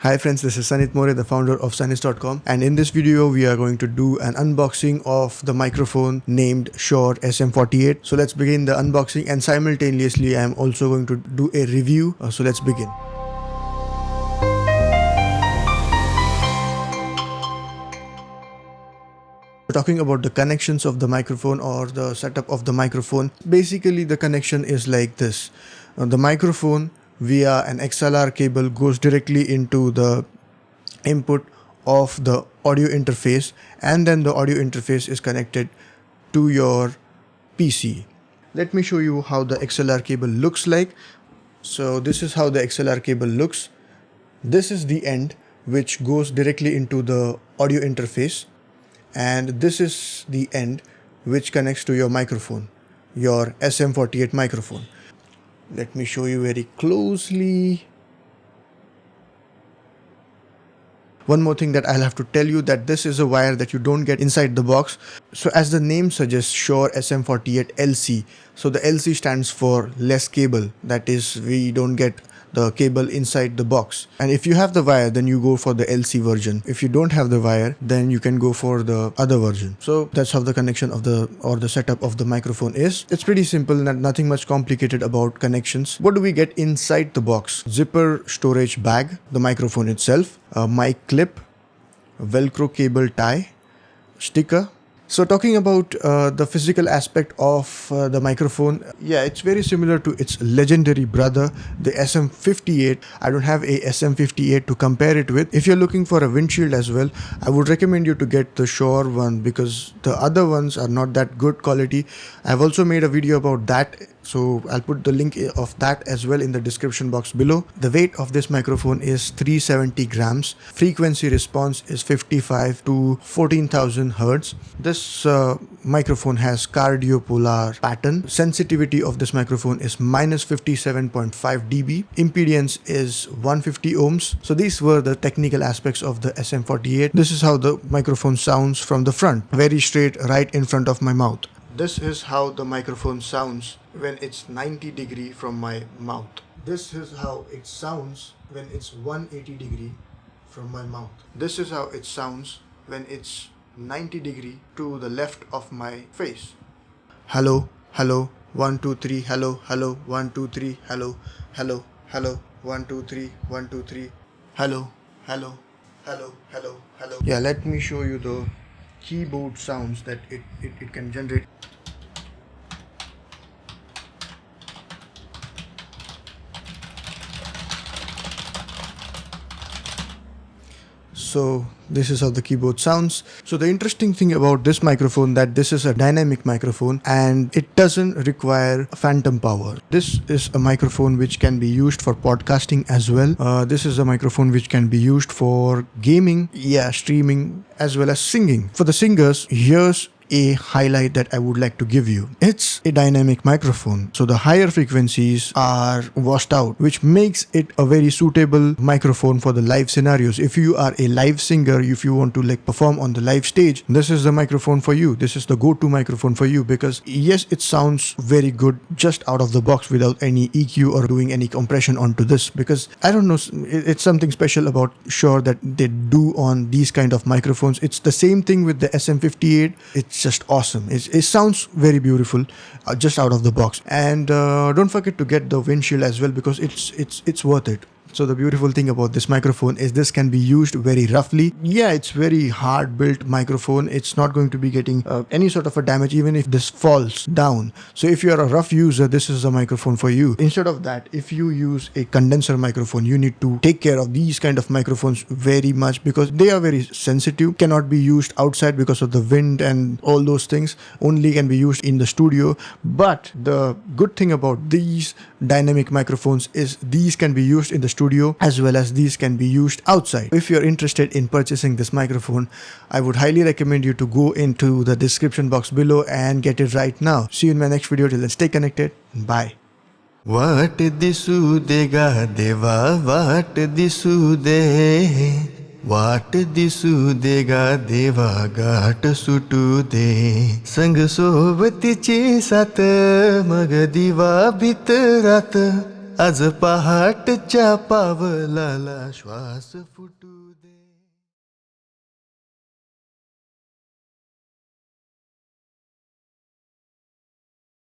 Hi friends, this is Sanit More, the founder of Sanis.com, and in this video we are going to do an unboxing of the microphone named Shure SM48. So let's begin the unboxing, and simultaneously I am also going to do a review. So let's begin. Talking about the connections of the microphone or the setup of the microphone, basically the connection is like this. The microphone via an XLR cable goes directly into the input of the audio interface, and then the audio interface is connected to your PC. Let me show you how the XLR cable looks like. So this is how the XLR cable looks. This is the end which goes directly into the audio interface, and this is the end which connects to your microphone, your SM48 microphone. Let me show you very closely. One more thing that I'll have to tell you, that this is a wire that you don't get inside the box. So as the name suggests, Shure SM48 LC. So the LC stands for less cable. That is, we don't get the cable inside the box. And if you have the wire, then you go for the LC version. If you don't have the wire, then you can go for the other version. So that's how the connection of the setup of the microphone is. It's pretty simple, nothing much complicated about connections. What do we get inside the box? Zipper storage bag, the microphone itself, a mic clip, a Velcro cable tie, sticker. So talking about the physical aspect of the microphone, yeah, it's very similar to its legendary brother, the SM58. I don't have a SM58 to compare it with. If you're looking for a windshield as well, I would recommend you to get the Shure one, because the other ones are not that good quality. I've also made a video about that, so I'll put the link of that as well in the description box below. The weight of this microphone is 370 grams. Frequency response is 55 to 14,000 hertz. This microphone has cardiopolar pattern. Sensitivity of this microphone is -57.5 dB. Impedance is 150 ohms. So these were the technical aspects of the SM48. This is how the microphone sounds from the front. Very straight, right in front of my mouth. This is how the microphone sounds when it's 90 degree from my mouth. This is how it sounds when it's 180 degree from my mouth. This is how it sounds when it's 90 degree to the left of my face. Hello, hello, 1 2 3, hello, hello, 1 2 3, hello, hello, hello, 1 2 3, 1 2 3, hello, hello, hello, hello, hello. Yeah, let me show you the keyboard sounds that it can generate. So this is how the keyboard sounds. So the interesting thing about this microphone, that this is a dynamic microphone and it doesn't require phantom power. This is a microphone which can be used for podcasting as well. This is a microphone which can be used for gaming, streaming, as well as singing. For the singers, here's a highlight that I would like to give you. It's a dynamic microphone, so the higher frequencies are washed out, which makes it a very suitable microphone for the live scenarios. If you are a live singer, if you want to perform on the live stage, this is the microphone for you. This is the go-to microphone for you, because yes, it sounds very good just out of the box without any EQ or doing any compression onto this, because I don't know, it's something special about Shure that they do on these kind of microphones. It's the same thing with the SM58. It's just awesome. It sounds very beautiful just out of the box. And don't forget to get the windshield as well, because it's worth it. So the beautiful thing about this microphone is this can be used very roughly. Yeah, it's very hard built microphone. It's not going to be getting any sort of a damage even if this falls down. So if you're a rough user, this is a microphone for you. Instead of that, if you use a condenser microphone, you need to take care of these kind of microphones very much, because they are very sensitive, cannot be used outside because of the wind and all those things, only can be used in the studio. But the good thing about these dynamic microphones is these can be used in the studio as well as these can be used outside. If you're interested in purchasing this microphone, I would highly recommend you to go into the description box below and get it right now. See you in my next video. Till then, stay connected. Bye. What disu dega deva, what disu de, what disu dega deva, gat sutu de. Sang sobatichi sat, mag diva bitarat. आज पहाटच्या पावलाला श्वास फुटू दे.